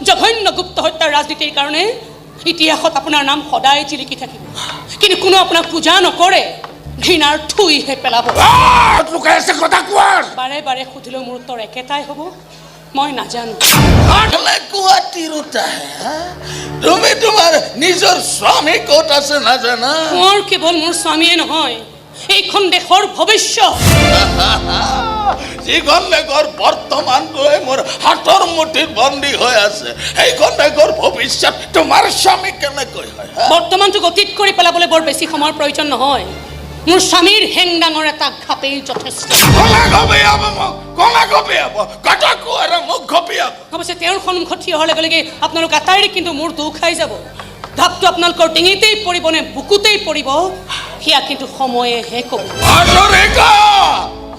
জঘন্য গুপ্ত হত্যাৰ ৰাজনীতিৰ কাৰণে ইতিহাসত আপোনাৰ নাম সদায় জিলিকি থাকিব কিন্তু কোনো আপোনাক পূজা নকৰে ঘৃণাৰ থুইহে পেলাব লুকাই আছে কথা কোৱাৰ বাৰে বাৰে সুধিলেও মোৰ উত্তৰ একেটাই হ'ব মই নাজানো কোৱা তিৰোতা তুমি তোমাৰ নিজৰ স্বামী ক'ত আছে নাজানা মোৰ কেৱল মোৰ স্বামীয়ে নহয় এইখন দেশৰ ভৱিষ্যত যিখন দেশৰ বৰ্তমান গৈ মোৰ হাতৰ মুঠিত বন্দী হৈ আছে সেইখন দেশৰ ভৱিষ্যত তোমাৰ স্বামী কেনেকৈ হয় বৰ্তমানটো গতিত কৰি পেলাবলৈ বৰ বেছি সময়ৰ প্ৰয়োজন নহয় মোৰ স্বামীৰ হেং ডাঙৰ এটা ঘাপেই যথেষ্ট অৱশ্যে তেওঁৰ সন্মুখত থিয় হোৱাৰ লগে লগে আপোনালোক আটাইৰে কিন্তু মোৰ দুখ খাই যাব ঘাপটো আপোনালোকৰ ডিঙিতেই পৰিব নে বুকুতেই পৰিব সেয়া কিন্তু সময়েহে ক'ব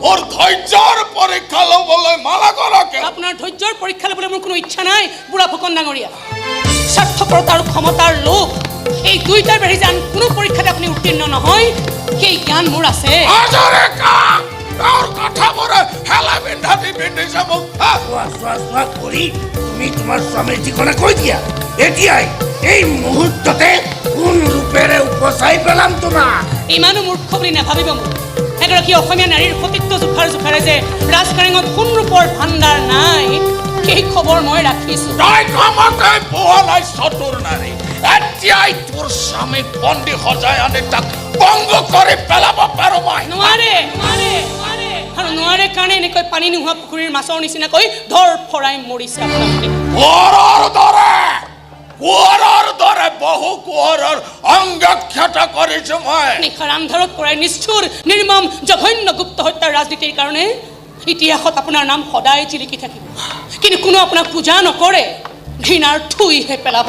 মোৰ ধৈৰ্যৰ পৰীক্ষা ল'বলৈ মালা কৰকে আপোনাৰ ধৈৰ্যৰ পৰীক্ষা ল'বলৈ মোৰ কোনো ইচ্ছা নাই বুঢ়া ফুকন ডাঙৰীয়া স্বাৰ্থপৰতা আৰু ক্ষমতাৰ লোভ এই দুইটাৰ বাহিৰে যেন কোনো পৰীক্ষাতে আপুনি উত্তীৰ্ণ নহয় সেই জ্ঞান মোৰ আছে তুমি তোমাৰ স্বামীৰ ঠিকনা কৈ দিয়া এতিয়াই এই মুহূৰ্ততে কোন ৰূপেৰে উপচাই পেলাম তোমাক ইমানো মূৰ্খ বুলি নাভাবিব মোক এগৰাকী অসমীয়া নাৰীৰ সতীত্ব জোখাৰে যে ৰাজকাৰেঙত সোণ ৰূপৰ ভাণ্ডাৰ নাই সেই খবৰ মই ৰাখিছো চতুৰ নাৰী এতিয়াই তোৰ স্বামীক বন্দী সজাই আনি তাক বংগ কৰি পেলাব পাৰো মই নোৱাৰে আৰু নোৱাৰে কাৰণে এনেকৈ পানী নোহোৱা পুখুৰীৰ মাছৰ নিচিনাকৈ ধৰ ফৰাই মৰিছে কোঁৱৰৰ দৰে বহু কোঁৱৰৰ অংগ ক্ষত কৰিছো মই নিশাৰ আন্ধাৰত পৰাই নিষ্ঠুৰ নিৰ্মম জঘন্য গুপ্ত হত্যাৰ ৰাজনীতিৰ কাৰণে ইতিহাসত আপোনাৰ নাম সদায় জিলিকি থাকিব কিন্তু কোনো আপোনাক পূজা নকৰে ঘৃণাৰ থুইহে পেলাব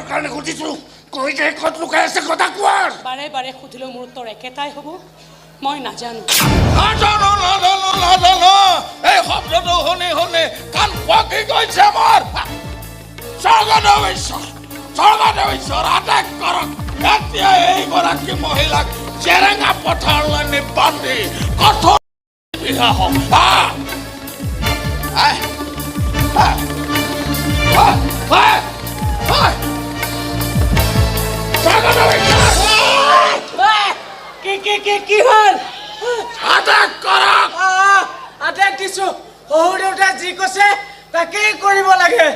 কাৰণে সুধিছো কৈ যে ক'ত লুকাই আছে কথা কোৱাৰ বাৰে বাৰে সুধিলেও মোৰ উত্তৰ একেটাই হ'ব মই নাজানো এই শব্দটো শুনি কাণ পকি গৈছে মোৰ স্বৰ্গদেৱীশ্বৰ আদেশ কৰক এতিয়া এইগৰাকী মহিলাক জেৰেঙা পথাৰলৈ নি বান্ধি কঠোৰ বিহা হওক কি হ'ল আদেশ কৰক আদেশ দিছো শহুৰ দেউতাই যি কৈছে তাকেই কৰিব লাগে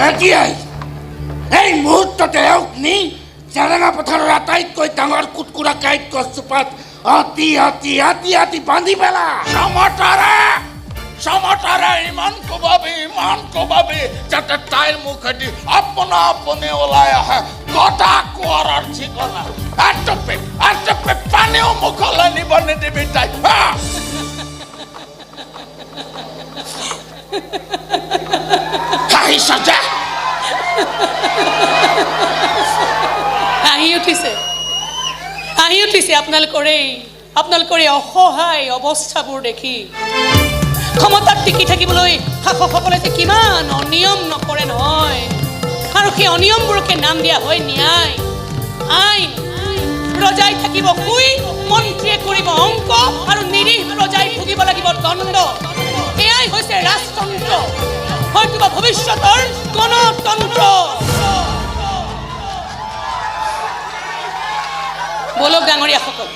এতিয়াই এই মুহূৰ্ততে এওঁক নি জেৰেঙা পথাৰৰ আটাইতকৈ ডাঙৰ কুটকুৰা কাঁইট গছজোপাত অতি বান্ধি পেলা সমতাৰে ইমান কোবাবি যাতে তাইৰ মুখেদি আপুনি ওলাই আহে গটা কোঁৱৰৰ ঠিকনা এটপে পানীও মুখলৈ নিব নিদিবি তাই হাঁহি উঠিছে আপোনালোকৰ এই অসহায় অৱস্থাবোৰ দেখি ক্ষমতাত টিকি থাকিবলৈ শাসকসকলে যে কিমান অনিয়ম নকৰে নহয় আৰু সেই অনিয়মবোৰকে নাম দিয়া হয় ন্যায় আইন ৰজাই থাকিব শুই মন্ত্ৰীয়ে কৰিব অংক আৰু নিৰীহ ৰজাই ভুগিব লাগিব দণ্ড এয়াই হৈছে ৰাজতন্ত্ৰ হয়তো বা ভৱিষ্যতৰ গণতন্ত্ৰ বলক ডাঙৰীয়াসকল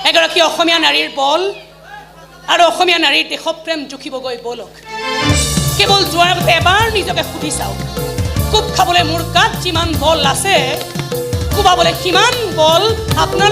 এগৰাকী অসমীয়া নাৰীৰ বল আৰু অসমীয়া নাৰীৰ দেশপ্ৰেম জুখিবগৈ বলক কেৱল যোৱাৰ আগতে এবাৰ নিজকে সুধি চাওক কোব খাবলৈ মোৰ গাত যিমান বল আছে কোবাবলৈ সিমান বল আপোনাৰ